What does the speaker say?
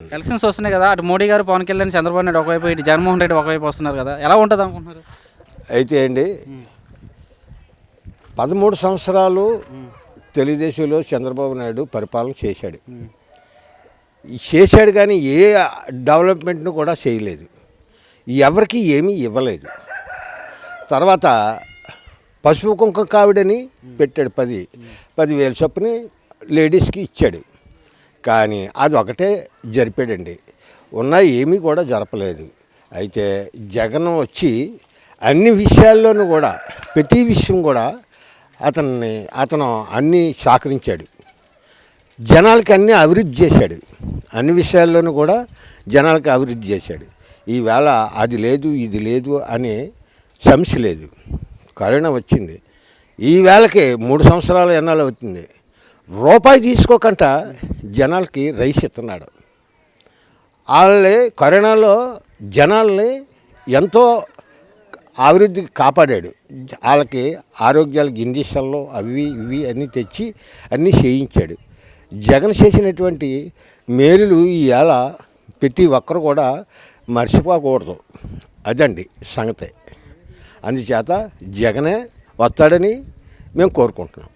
Elections వస్తున్నాయి కదా, అటు మోడీ గారు, పవన్ కళ్యాణ్, చంద్రబాబు నాయుడు ఒకవైపు, ఇటు జగన్మోహన్ రెడ్డి ఒకవైపు వస్తున్నారు కదా, ఎలా ఉంటుంది అనుకుంటున్నారు? అయితే అండి 13 సంవత్సరాలు తెలుగుదేశంలో చంద్రబాబు నాయుడు పరిపాలన చేశాడు కానీ ఏ డెవలప్మెంట్ను కూడా చేయలేదు, ఎవరికి ఏమీ ఇవ్వలేదు. తర్వాత పసుపు కుంకుమ కావిడని పెట్టాడు, 10,000 చొప్పున లేడీస్కి ఇచ్చాడు. కానీ అది ఒకటే జరిపాడండి, ఏమీ కూడా జరపలేదు. అయితే జగన్ వచ్చి అన్ని విషయాల్లోనూ కూడా, ప్రతి విషయం కూడా అతను అన్నీ సహకరించాడు, జనాలకి అన్నీ అభివృద్ధి చేశాడు. అన్ని విషయాల్లోనూ కూడా జనాలకి అభివృద్ధి చేశాడు. ఈవేళ అది లేదు ఇది లేదు అనే సమస్య లేదు. కరోనా వచ్చింది, ఈవేళకి 3 సంవత్సరాలు ఎన్నాళ్ళు అవుతుంది, రూపాయి తీసుకోకుండా జనాలకి రైస్ ఇస్తున్నాడు. వాళ్ళని కరోనాలో జనాల్ని ఎంతో అభివృద్ధి కాపాడాడు. వాళ్ళకి ఆరోగ్యాలకి ఇంజక్షన్లు అవి ఇవి అన్నీ తెచ్చి అన్నీ చేయించాడు. జగన్ చేసినటువంటి మేలులు ఈవేళ ప్రతి ఒక్కరు కూడా మర్చిపోకూడదు. అదండి సంగతి. అందుచేత జగనే వస్తాడని మేము కోరుకుంటున్నాం.